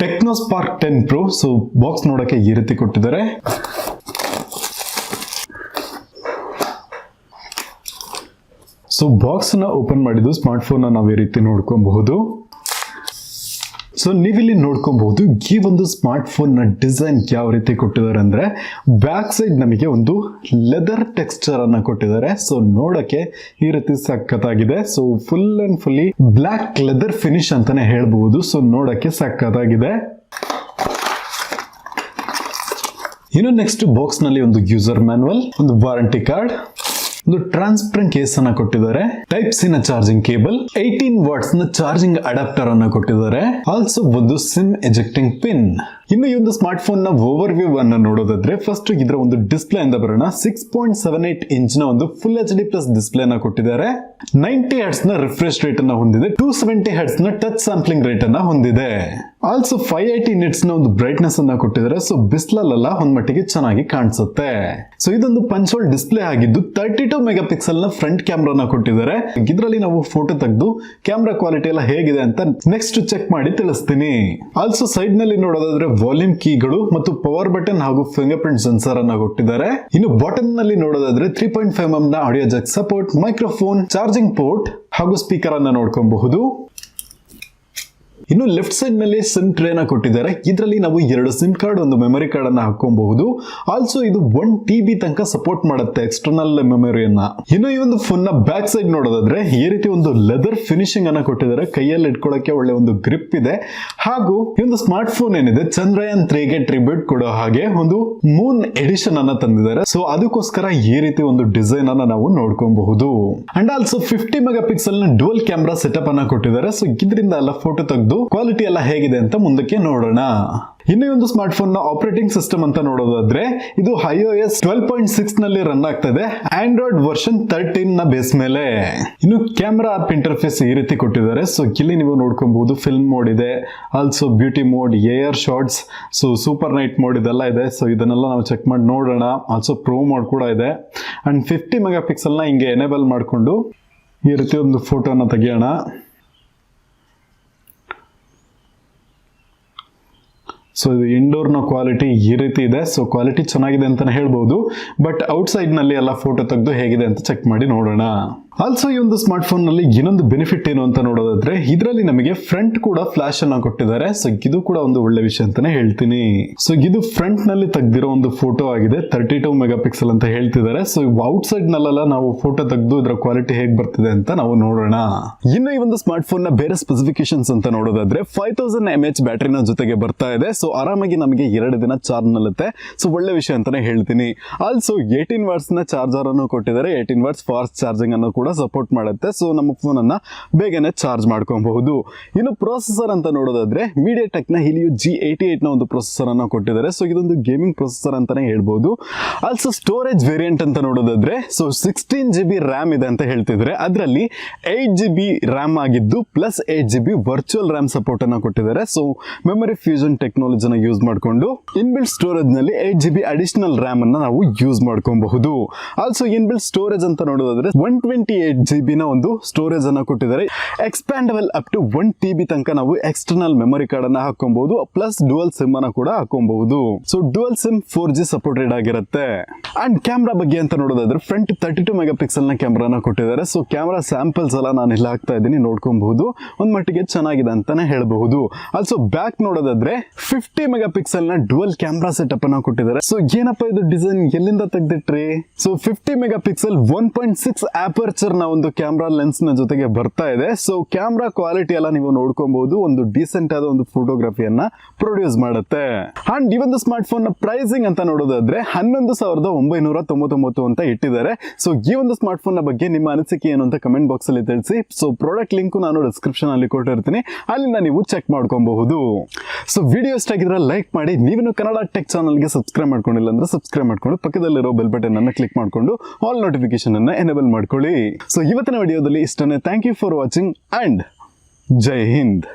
Tecno Spark 10 Pro. So box ನೋಡಕ್ಕೆ ಈ ರೀತಿ ಕೊಟ್ಟಿದ್ದಾರೆ. ಸೊ ಬಾಕ್ಸ್ ನ ಓಪನ್ ಮಾಡಿದ್ದು ಸ್ಮಾರ್ಟ್ ಫೋನ್ ನಾವು ಈ ರೀತಿ ನೋಡ್ಕೊಬಹುದು. ಸೊ ನೀವಿಲ್ಲಿ ನೋಡ್ಕೊಬಹುದು ಈ ಒಂದು ಸ್ಮಾರ್ಟ್ ಫೋನ್ ನ ಡಿಸೈನ್ ಯಾವ ರೀತಿ ಕೊಟ್ಟಿದ್ದಾರೆ ಅಂದ್ರೆ ಬ್ಯಾಕ್ ಸೈಡ್ ನಮಗೆ ಒಂದು ಲೆದರ್ ಟೆಕ್ಸ್ಚರ್ ಅನ್ನ ಕೊಟ್ಟಿದ್ದಾರೆ. ಸೊ ನೋಡಕ್ಕೆ ಈ ರೀತಿ ಸಖತ್ತಾಗಿದೆ. So full and fully black leather finish ಅಂತಾನೆ ಹೇಳ್ಬಹುದು. ಸೊ ನೋಡಕ್ಕೆ ಸಖತ್ತಾಗಿದೆ. ಇನ್ನು ನೆಕ್ಸ್ಟ್ ಬಾಕ್ಸ್ ನಲ್ಲಿ ಒಂದು ಯೂಸರ್ ಮ್ಯಾನುವಲ್, ಒಂದು ವಾರಂಟಿ ಕಾರ್ಡ್, ಒಂದು ಟ್ರಾನ್ಸ್ಪರೆಂಟ್ ಕೇಸ್ ಅನ್ನ ಕೊಟ್ಟಿದ್ದಾರೆ, ಟೈಪ್ ಸಿ ನ ಚಾರ್ಜಿಂಗ್ ಕೇಬಲ್, 18 ವಾಟ್ಸ್ ನ ಚಾರ್ಜಿಂಗ್ ಅಡಾಪ್ಟರ್ ಅನ್ನ ಕೊಟ್ಟಿದ್ದಾರೆ, ಆಲ್ಸೋ ಒಂದು ಸಿಮ್ ಎಜೆಕ್ಟಿಂಗ್ ಪಿನ್. ಇನ್ನು ಈ ಒಂದು ಸ್ಮಾರ್ಟ್ ಫೋನ್ ನ ಓವರ್ ವ್ಯೂ ಅನ್ನ ನೋಡೋದಾದ್ರೆ ಫಸ್ಟ್ ಇದರ ಒಂದು ಡಿಸ್ಪ್ಲೇ ಇಂದ ಬರೋಣ. 6.78 ಇಂಚ್ ನ ಒಂದು full H D plus display ನ ಕೊಟ್ಟಿದ್ದಾರೆ. 90 ಹರ್ಟ್ಸ್ ನ ರಿಫ್ರೆಶ್ ರೇಟ್ ಅನ್ನ ಹೊಂದಿದೆ. 270 ಹರ್ಟ್ಸ್ ನ ಟಚ್ ಸ್ಯಾಂಪ್ಲಿಂಗ್ ರೇಟ್ ಅನ್ನ ಹೊಂದಿದೆ. ಆಲ್ಸೋ 580 ನಿಟ್ಸ್ ನ ಒಂದು ಬ್ರೈಟ್ನೆಸ್ ಅನ್ನ ಕೊಟ್ಟಿದ್ದಾರೆ. ಸೊ ಬಿಸ್ಲಲ್ಲ ಒಂದ್ ಮಟ್ಟಿಗೆ ಚೆನ್ನಾಗಿ ಕಾಣಿಸುತ್ತೆ. ಸೊ ಇದೊಂದು ಪಂಚ್ ಹೋಲ್ ಡಿಸ್ಪ್ಲೇ ಆಗಿದ್ದು 32 ಮೆಗಾ ಪಿಕ್ಸೆಲ್ ನ ಫ್ರಂಟ್ ಕ್ಯಾಮ್ರಾನ ಕೊಟ್ಟಿದ್ದಾರೆ. ಇದರಲ್ಲಿ ನಾವು ಫೋಟೋ ತೆಗೆದು ಕ್ಯಾಮ್ರಾ ಕ್ವಾಲಿಟಿ ಎಲ್ಲ ಹೇಗಿದೆ ಅಂತ ನೆಕ್ಸ್ಟ್ ಚೆಕ್ ಮಾಡಿ ತಿಳಿಸ್ತೀನಿ. ಆಲ್ಸೋ ಸೈಡ್ ನಲ್ಲಿ ನೋಡೋದಾದ್ರೆ ವಾಲ್ಯೂಮ್ ಕೀಗಳು ಮತ್ತು ಪವರ್ ಬಟನ್ ಹಾಗೂ ಫಿಂಗರ್ ಪ್ರಿಂಟ್ ಸೆನ್ಸರ್ ಅನ್ನ ಕೊಟ್ಟಿದ್ದಾರೆ. ಇನ್ನು ಬಾಟಮ್ ನಲ್ಲಿ ನೋಡೋದಾದ್ರೆ 3.5 mm ನ audio Jack support, microphone, charging port ಹಾಗೂ ಸ್ಪೀಕರ್ ಅನ್ನ ನೋಡ್ಕೊಬಹುದು. ಇನ್ನು ಲೆಫ್ಟ್ ಸೈಡ್ ನಲ್ಲಿ ಸಿಮ್ ಟ್ರೇ ನ ಕೊಟ್ಟಿದ್ದಾರೆ. ಇದರಲ್ಲಿ ನಾವು 2 ಸಿಮ್ ಕಾರ್ಡ್, ಒಂದು ಮೆಮೊರಿ ಕಾರ್ಡ್ ಅನ್ನ ಹಾಕೊಬಹುದು. ಆಲ್ಸೋ ಇದು 1 TB ತನಕ ಸಪೋರ್ಟ್ ಮಾಡುತ್ತೆ ಎಕ್ಸ್ಟರ್ನಲ್ ಮೆಮೊರಿಯನ್ನ. ಇನ್ನು ಈ ಒಂದು ಫೋನ್ ನ ಬ್ಯಾಕ್ ಸೈಡ್ ನೋಡೋದಾದ್ರೆ ಈ ರೀತಿ ಒಂದು ಲೆದರ್ ಫಿನಿಶಿಂಗ್ ಅನ್ನ ಕೊಟ್ಟಿದ್ದಾರೆ. ಕೈಯಲ್ಲಿ ಇಟ್ಕೊಳ್ಳಕ್ಕೆ ಒಳ್ಳೆ ಒಂದು ಗ್ರಿಪ್ ಇದೆ. ಹಾಗೂ ಈ ಒಂದು ಸ್ಮಾರ್ಟ್ ಫೋನ್ ಏನಿದೆ ಚಂದ್ರಯಾನ್ 3 ಗೆ ಟ್ರಿಬ್ಯೂಟ್ ಕೊಡೋ ಹಾಗೆ ಒಂದು ಮೂನ್ ಎಡಿಷನ್ ಅನ್ನ ತಂದಿದ್ದಾರೆ. ಸೊ ಅದಕ್ಕೋಸ್ಕರ ಈ ರೀತಿ ಒಂದು ಡಿಸೈನ್ ಅನ್ನ ನಾವು ನೋಡ್ಕೊಬಹುದು. ಅಂಡ್ ಆಲ್ಸೋ 50 ಮೆಗಾ ಪಿಕ್ಸೆಲ್ ನ ಡುವಲ್ ಕ್ಯಾಮ್ರಾ ಸೆಟಪ್ ಅನ್ನ ಕೊಟ್ಟಿದ್ದಾರೆ. ಸೊ ಇದರಿಂದ ಎಲ್ಲ ಫೋಟೋ ತೆಗೆದು ಕ್ವಾಲಿಟಿ ಎಲ್ಲ ಹೇಗಿದೆ ಅಂತ ಮುಂದಕ್ಕೆ ನೋಡೋಣ. ಇನ್ನು ಒಂದು ಸ್ಮಾರ್ಟ್ ಫೋನ್ ನ ಆಪರೇಟಿಂಗ್ ಸಿಸ್ಟಮ್ ಅಂತ ನೋಡೋದಾದ್ರೆ ಇದು iOS 12.6 ನಲ್ಲಿ ರನ್ ಆಗ್ತಾ ಇದೆ. ಆಂಡ್ರಾಯ್ಡ್ ವರ್ಷನ್ 13 ನ ಬೇಸ್ ಮೇಲೆ. ಇನ್ನು ಕ್ಯಾಮ್ರಾ ಆಪ್ ಇಂಟರ್ಫೇಸ್ ಈ ರೀತಿ ಕೊಟ್ಟಿದ್ದಾರೆ. ಸೊ ಇಲ್ಲಿ ನೀವು ನೋಡ್ಕೊಬಹುದು ಫಿಲ್ಮ್ ಮೋಡ್ ಇದೆ, also beauty mode, air shorts, so super night mode ಇದೆಲ್ಲ ಇದೆ. ಸೊ ಇದನ್ನೆಲ್ಲ ನಾವು ಚೆಕ್ ಮಾಡಿ ನೋಡೋಣ. ಆಲ್ಸೋ ಪ್ರೋ ಮೋಡ್ ಕೂಡ ಇದೆ. ಅಂಡ್ 50 ಮೆಗಾ ಪಿಕ್ಸೆಲ್ ನ ಹಿಂಗೆ ಎನೇಬಲ್ ಮಾಡಿಕೊಂಡು ಈ ರೀತಿ ಒಂದು ಫೋಟೋನ ತೆಗಿಯೋಣ. ಸೊ ಇದು ಇಂಡೋರ್ ನ ಕ್ವಾಲಿಟಿ ಈ ರೀತಿ ಇದೆ. ಸೊ ಕ್ವಾಲಿಟಿ ಚೆನ್ನಾಗಿದೆ ಅಂತಾನೆ ಹೇಳ್ಬಹುದು. ಬಟ್ ಔಟ್ ಸೈಡ್ ನಲ್ಲಿ ಎಲ್ಲ ಫೋಟೋ ತೆಗೆದು ಹೇಗಿದೆ ಅಂತ ಚೆಕ್ ಮಾಡಿ ನೋಡೋಣ. ಆಲ್ಸೋ ಈ ಒಂದು ಸ್ಮಾರ್ಟ್ ಫೋನ್ ನಲ್ಲಿ ಇನ್ನೊಂದು ಬೆನಿಫಿಟ್ ಏನು ಅಂತ ನೋಡೋದಾದ್ರೆ ಇದರಲ್ಲಿ ನಮಗೆ ಫ್ರಂಟ್ ಕೂಡ ಫ್ಲಾಶ್ ಅನ್ನ ಕೊಟ್ಟಿದ್ದಾರೆ. ಸೊ ಇದು ಕೂಡ ಒಂದು ಒಳ್ಳೆ ವಿಷಯ ಅಂತಾನೆ ಹೇಳ್ತೀನಿ. ಸೊ ಇದು ಫ್ರಂಟ್ ನಲ್ಲಿ ತೆಗೆದಿರೋ ಒಂದು ಫೋಟೋ ಆಗಿದೆ. 32 ಮೆಗಾ ಪಿಕ್ಸೆಲ್ ಅಂತ ಹೇಳ್ತಿದ್ದಾರೆ. ಸೊ ಔಟ್ ಸೈಡ್ ನಲ್ಲೆಲ್ಲ ನಾವು ಫೋಟೋ ತೆಗೆದು ಇದರ ಕ್ವಾಲಿಟಿ ಹೇಗೆ ಬರ್ತಿದೆ ಅಂತ ನಾವು ನೋಡೋಣ. ಇನ್ನು ಈ ಒಂದು ಸ್ಮಾರ್ಟ್ ಫೋನ್ ನ ಬೇರೆ ಸ್ಪೆಸಿಫಿಕೇಶನ್ಸ್ ಅಂತ ನೋಡೋದಾದ್ರೆ 5000 mAh ಬ್ಯಾಟರಿನ ಜೊತೆಗೆ ಬರ್ತಾ ಇದೆ. ಸೊ ಆರಾಮಾಗಿ ನಮಗೆ 2 ದಿನ ಚಾರ್ಜ್ ನಿಲ್ಲುತ್ತೆ. ಸೊ ಒಳ್ಳೆ ವಿಷಯ ಅಂತಾನೆ ಹೇಳ್ತೀನಿ. ಆಲ್ಸೋ 18 ವಾಟ್ಸ್ ನ ಚಾರ್ಜರ್ ಅನ್ನು ಕೊಟ್ಟಿದ್ದಾರೆ. 18 ವಾಟ್ಸ್ ಫಾಸ್ಟ್ ಚಾರ್ಜಿಂಗ್ ಅನ್ನು ಕೂಡ ಸಪೋರ್ಟ್ ಮಾಡುತ್ತೆ. ಸೊ ನಮ್ಮ ಫೋನ್ ಅನ್ನ ಬೇಗನೆ ಚಾರ್ಜ್ ಮಾಡ್ಕೊಬಹುದು. ಇನ್ನು ಪ್ರೊಸೆಸರ್ ಅಂತ ನೋಡೋದಾದ್ರೆ MediaTek ನ Helio G88 ನ ಒಂದು ಪ್ರೊಸೆಸರ್ ಅನ್ನು ಕೊಟ್ಟಿದ್ದಾರೆ. ಸೊ ಇದೊಂದು ಗೇಮಿಂಗ್ ಪ್ರೊಸೆಸರ್ ಅಂತಾನೆ ಹೇಳ್ಬಹುದು. ಆಲ್ಸೋ ಸ್ಟೋರೇಜ್ ವೇರಿಯಂಟ್ ಅಂತ ನೋಡೋದಾದ್ರೆ ಸೊ 16 GB ರ್ಯಾಮ್ ಇದೆ ಅಂತ ಹೇಳ್ತಿದ್ರೆ ಅದರಲ್ಲಿ 8 GB ರ್ಯಾಮ್ ಆಗಿದ್ದು plus 8 GB virtual RAM support ಅನ್ನು ಕೊಟ್ಟಿದ್ದಾರೆ. ಸೊ ಮೆಮೊರಿ ಫ್ಯೂಷನ್ ಟೆಕ್ನಾಲಜಿನ ಯೂಸ್ ಮಾಡಿಕೊಂಡು ಇನ್ಬಿಲ್ಟ್ ಸ್ಟೋರೇಜ್ ನಲ್ಲಿ 8 GB ಅಡಿಷನಲ್ ರ್ಯಾಮ್ ಅನ್ನ ನಾವು ಯೂಸ್ ಮಾಡ್ಕೊಬಹುದು. ಆಲ್ಸೋ ಇನ್ಬಿಲ್ಟ್ ಸ್ಟೋರೇಜ್ ಅಂತ ನೋಡೋದಾದ್ರೆ 128 GB ನ ಒಂದು ಸ್ಟೋರೇಜ್ ಅನ್ನ ಕೊಟ್ಟಿದ್ದಾರೆ. ಎಕ್ಸ್ಪ್ಯಾಂಡಬಲ್ ಅಪ್ ಟು 1 TB ತನಕ ನಾವು ಎಕ್ಸ್ಟರ್ನಲ್ ಮೆಮೊರಿ ಕಾರ್ಡ್ ಅನ್ನ ಹಾಕೊಬಹುದು. ಪ್ಲಸ್ ಡುವಲ್ ಸಿಮ್ ಅನ್ನ ಕೂಡ ಹಾಕೊಬಹುದು. So dual SIM 4G supported ಆಗಿರುತ್ತೆ. ಅಂಡ್ ಕ್ಯಾಮ್ರಾ ಬಗ್ಗೆ ಅಂತ ನೋಡೋದಾದ್ರೆ ಫ್ರಂಟ್ 32 ಮೆಗಾ ಪಿಕ್ಸೆಲ್ ನ ಕ್ಯಾಮ್ರಾನ ಕೊಟ್ಟಿದ್ದಾರೆ. ಸೊ ಕ್ಯಾಮ್ರಾ ಸ್ಯಾಂಪಲ್ಸ್ ಎಲ್ಲ ನಾನು ಇಲ್ಲಿ ಹಾಕ್ತಾ ಇದ್ದೀನಿ, ನೋಡ್ಕೊಬಹುದು. ಒಂದ್ ಮಟ್ಟಿಗೆ ಚೆನ್ನಾಗಿದೆ ಅಂತಾನೆ ಹೇಳಬಹುದು. ಆಲ್ಸೋ ಬ್ಯಾಕ್ ನೋಡೋದಾದ್ರೆ 50 ಮೆಗಾ ಪಿಕ್ಸೆಲ್ ನ ಡುವಲ್ ಕ್ಯಾಮ್ರಾ ಸೆಟಪ್ ಅನ್ನ ಕೊಟ್ಟಿದ್ದಾರೆ. ಸೊ ಏನಪ್ಪಾ ಇದು ಡಿಸೈನ್ ಎಲ್ಲಿಂದ ತೆಗೆದಿಟ್ರಿ? ಸೊ 50 ಮೆಗಾ ಪಿಕ್ಸೆಲ್ 1.6 ಆಪರ್ಚರ್ ನ ಒಂದು ಕ್ಯಾಮ್ರಾ ಲೆನ್ಸ್ ನ ಜೊತೆಗೆ ಬರ್ತಾ ಇದೆ. ಸೊ ಕ್ಯಾಮ್ರಾ ಕ್ವಾಲಿಟಿ ಎಲ್ಲ ನೀವು ನೋಡ್ಕೊಬಹುದು. ಒಂದು ಡೀಸೆಂಟ್ ಆದ ಒಂದು ಫೋಟೋಗ್ರಫಿಯನ್ನ ಪ್ರೊಡ್ಯೂಸ್ ಮಾಡುತ್ತೆ. ಅಂಡ್ ಈ ಒಂದು ಸ್ಮಾರ್ಟ್ ಫೋನ್ ನ ಪ್ರೈಸಿಂಗ್ ಅಂತ ನೋಡೋದಾದ್ರೆ 11,999 ಅಂತ ಇಟ್ಟಿದ್ದಾರೆ. ಸೊ ಈ ಒಂದು ಸ್ಮಾರ್ಟ್ ಫೋನ್ ನ ಬಗ್ಗೆ ನಿಮ್ಮ ಅನಿಸಿಕೆ ಏನು ಅಂತ ಕಮೆಂಟ್ ಬಾಕ್ಸ್ ಅಲ್ಲಿ ತಿಳಿಸಿ. ಸೊ ಪ್ರಾಡಕ್ಟ್ ಲಿಂಕ್ ನಾನು ಡಿಸ್ಕ್ರಿಪ್ಷನ್ ಅಲ್ಲಿ ಕೊಟ್ಟಿರ್ತೀನಿ, ಅಲ್ಲಿಂದ ನೀವು ಚೆಕ್ ಮಾಡ್ಕೊಬಹುದು. ಸೊ ವಿಡಿಯೋ ಇಷ್ಟ ಆಗಿದ್ರೆ ಲೈಕ್ ಮಾಡಿ. ನೀವೇನು ಕನ್ನಡ ಟೆಕ್ ಚಾನಲ್ಗೆ ಸಬ್ಸ್ಕ್ರೈಬ್ ಮಾಡ್ಕೊಂಡಿಲ್ಲ ಅಂದ್ರೆ ಸಬ್ಸ್ಕ್ರೈಬ್ ಮಾಡ್ಕೊಂಡು ಪಕ್ಕದಲ್ಲಿರೋ ಬೆಲ್ ಬಟನ್ ಅನ್ನ ಕ್ಲಿಕ್ ಮಾಡ್ಕೊಂಡು ಆಲ್ ನೋಟಿಫಿಕೇಶನ್ ಅನ್ನ ಎನೇಬಲ್ ಮಾಡ್ಕೊಳ್ಳಿ. ಸೊ ಇವತ್ತಿನ ವಿಡಿಯೋದಲ್ಲಿ ಇಷ್ಟನೇ. Thank you for watching and ಜೈ ಹಿಂದ್.